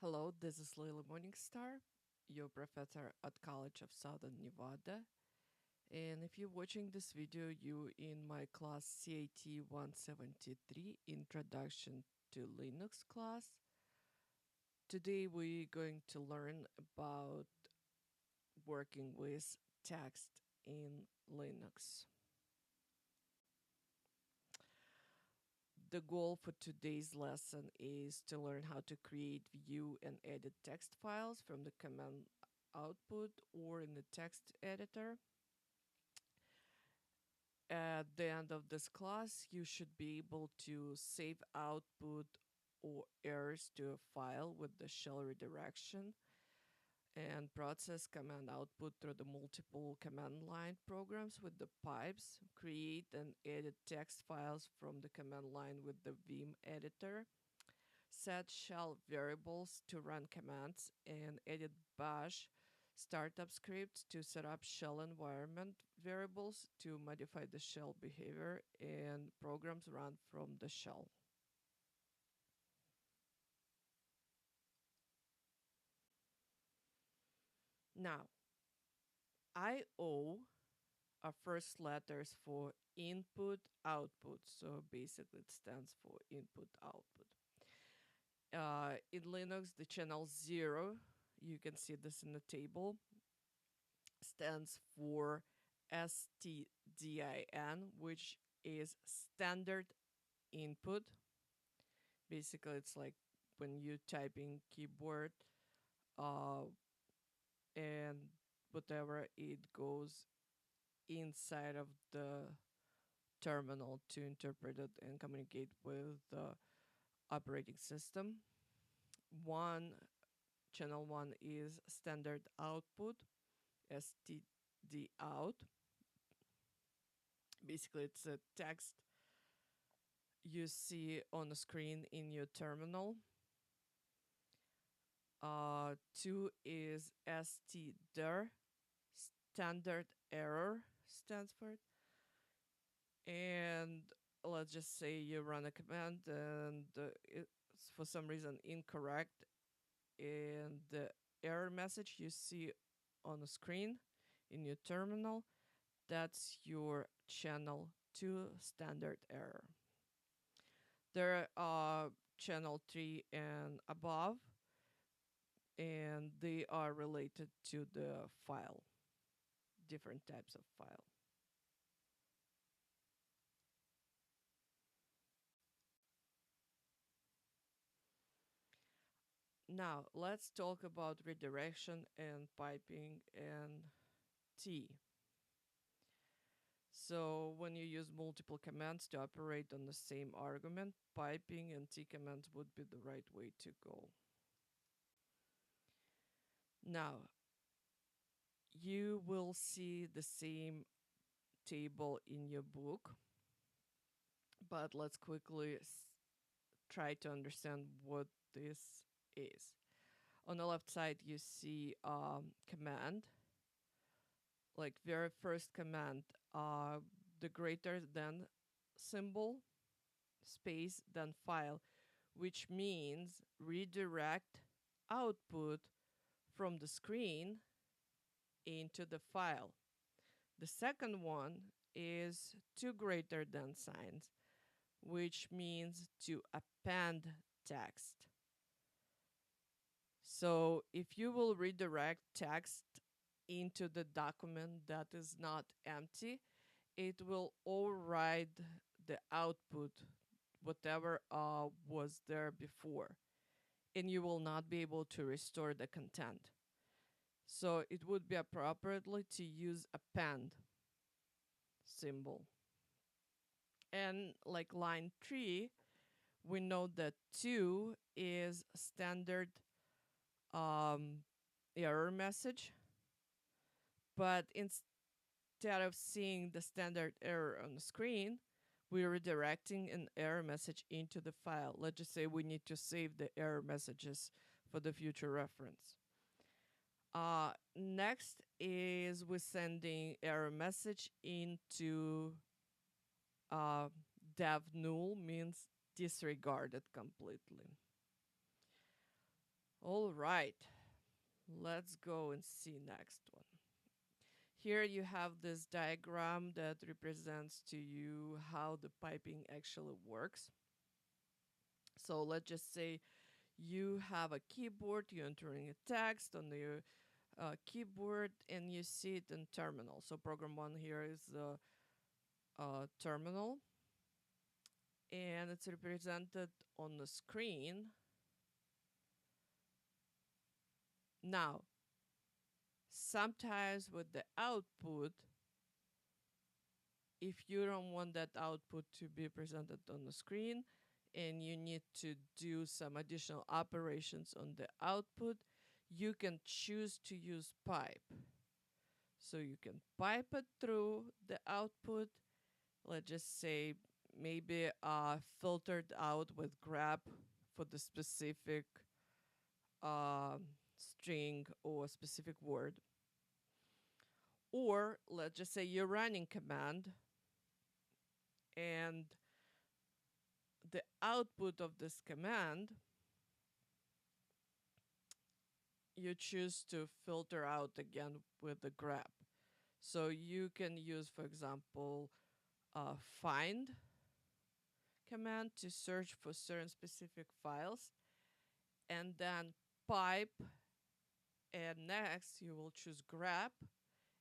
Hello, this is Lily Morningstar, your professor at College of Southern Nevada. And if you're watching this video, you're in my class CIT173 Introduction to Linux class. Today we're going to learn about working with text in Linux. The goal for today's lesson is to learn how to create, view, and edit text files from the command output or in the text editor. At the end of this class, you should be able to save output or errors to a file with the shell redirection and process command output through the multiple command line programs with the pipes, create and edit text files from the command line with the Vim Editor, set shell variables to run commands, and edit bash startup scripts to set up shell environment variables to modify the shell behavior, and programs run from the shell. Now, IO are first letters for input output, so basically it stands for input output. In Linux, the channel 0, you can see this in the table, stands for STDIN, which is standard input. Basically, it's like when you type in keyboard and whatever, it goes inside of the terminal to interpret it and communicate with the operating system. Channel 1 is standard output, STD out. Basically, it's a text you see on the screen in your terminal. 2 is stdir, standard error stands for it. And let's just say you run a command and it's for some reason incorrect, and the error message you see on the screen in your terminal, that's your channel 2 standard error. There are channel 3 and above, and they are related to the file, different types of file. Now, let's talk about redirection and piping and T. So when you use multiple commands to operate on the same argument, piping and T commands would be the right way to go. Now, you will see the same table in your book, but let's quickly try to understand what this is. On the left side, you see command, like very first command, the greater than symbol, space, then file, which means redirect output from the screen into the file. The second one is two greater than signs, which means to append text. So if you will redirect text into the document that is not empty, it will override the output, whatever was there before, and you will not be able to restore the content. So it would be appropriately to use append symbol. And like line 3, we know that 2 is standard error message, but instead of seeing the standard error on the screen, we're redirecting an error message into the file. Let's just say we need to save the error messages for the future reference. Next is we're sending error message into dev null, means disregarded completely. All right, let's go and see next one. Here you have this diagram that represents to you how the piping actually works. So let's just say you have a keyboard, you're entering a text on the keyboard, and you see it in terminal. So program one here is the terminal, and it's represented on the screen. Now, sometimes with the output, if you don't want that output to be presented on the screen and you need to do some additional operations on the output, you can choose to use pipe. So you can pipe it through the output, let's just say maybe filtered out with grep for the specific uh, string or specific word. Or let's just say you're running command and the output of this command you choose to filter out again with the grep. So you can use, for example, find command to search for certain specific files, and then pipe, and next you will choose grep,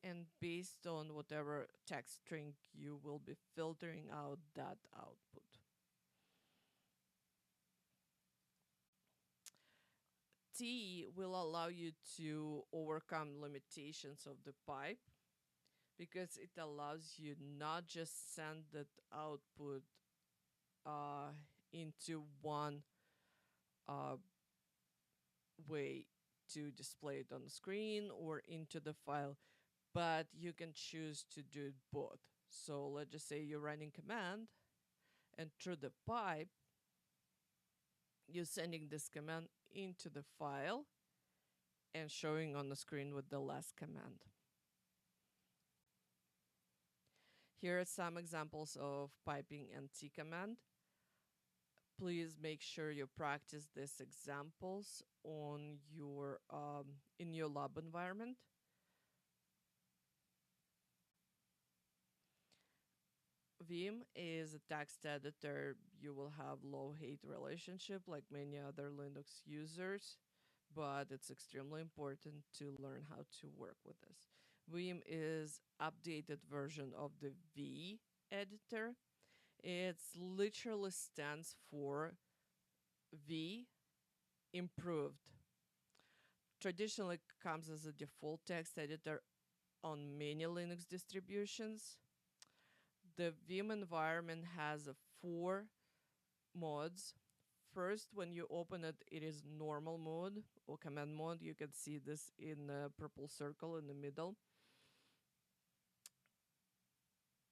and based on whatever text string you will be filtering out that output. T will allow you to overcome limitations of the pipe because it allows you not just send that output uh, into one uh, way to display it on the screen or into the file, but you can choose to do it both. So let's just say you're running command, and through the pipe, you're sending this command into the file and showing on the screen with the last command. Here are some examples of piping and T command. Please make sure you practice these examples on your in your lab environment. Vim is a text editor. You will have love-hate relationship like many other Linux users, but it's extremely important to learn how to work with this. Vim is updated version of the Vim Editor. It literally stands for V improved. Traditionally comes as a default text editor on many Linux distributions. The Vim environment has four modes. First, when you open it, it is normal mode or command mode. You can see this in the purple circle in the middle.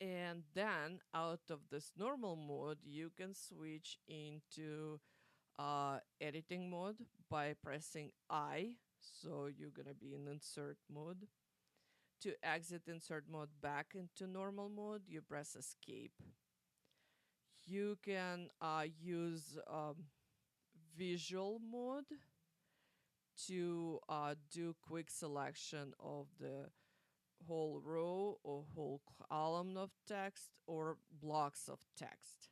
And then out of this normal mode, you can switch into editing mode by pressing I. So you're going to be in insert mode. To exit insert mode back into normal mode, you press escape. You can use visual mode to do quick selection of the whole row or whole column of text or blocks of text.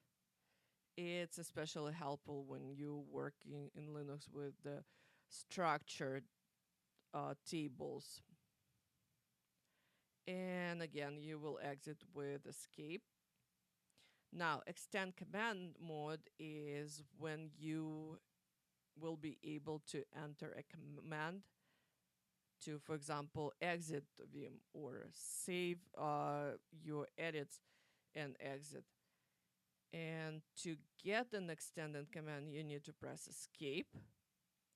It's especially helpful when you're working in Linux with the structured tables. And again, you will exit with escape. Now, extend command mode is when you will be able to enter a command to, for example, exit Vim or save your edits and exit. And to get an extended command, you need to press escape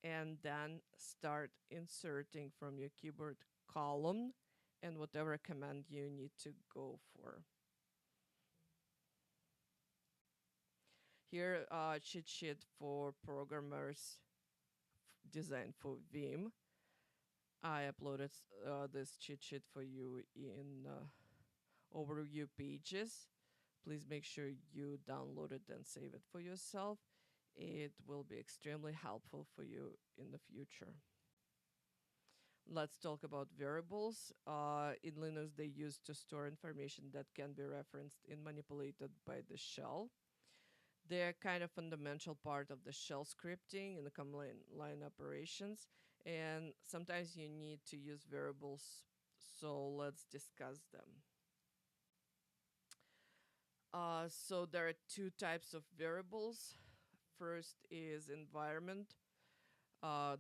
and then start inserting from your keyboard column and whatever command you need to go for. Here, cheat sheet for programmers designed for Vim. I uploaded this cheat sheet for you in overview pages. Please make sure you download it and save it for yourself. It will be extremely helpful for you in the future. Let's talk about variables. In Linux, they used to store information that can be referenced and manipulated by the shell. They're kind of fundamental part of the shell scripting in the command line operations, and sometimes you need to use variables. So let's discuss them. So there are two types of variables. First is environment.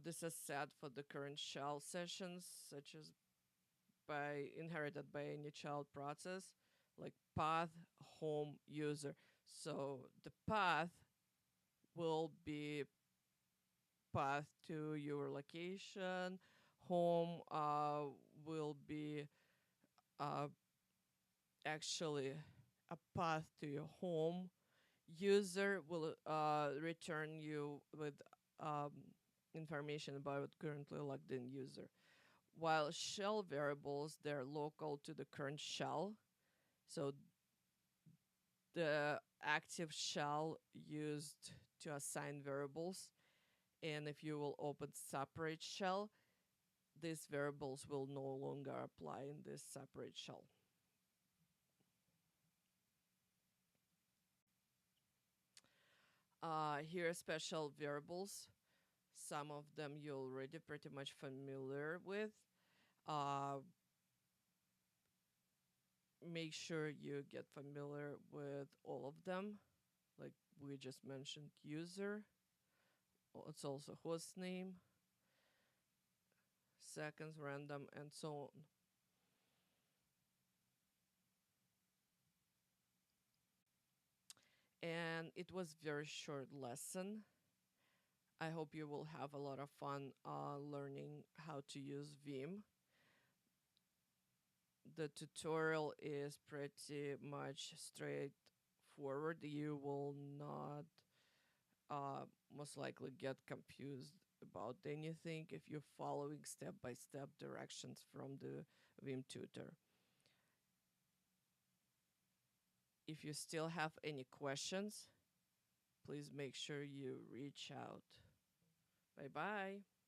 This is set for the current shell sessions, such as inherited by any child process, like path, home, user. So the path will be path to your location. Home will be uh, actually a path to your home. User will return you with um, information about currently logged in user. While shell variables, they're local to the current shell. So the active shell used to assign variables. And if you will open separate shell, these variables will no longer apply in this separate shell. Here are special variables. Some of them you're already pretty much familiar with. Uh, Make sure you get familiar with all of them. Like we just mentioned, user. It's also host name, seconds, random, and so on. And it was very short lesson. I hope you will have a lot of fun learning how to use Vim. The tutorial is pretty much straightforward. You will not most likely get confused about anything if you're following step-by-step directions from the Vim tutor. If you still have any questions, please make sure you reach out. Bye bye.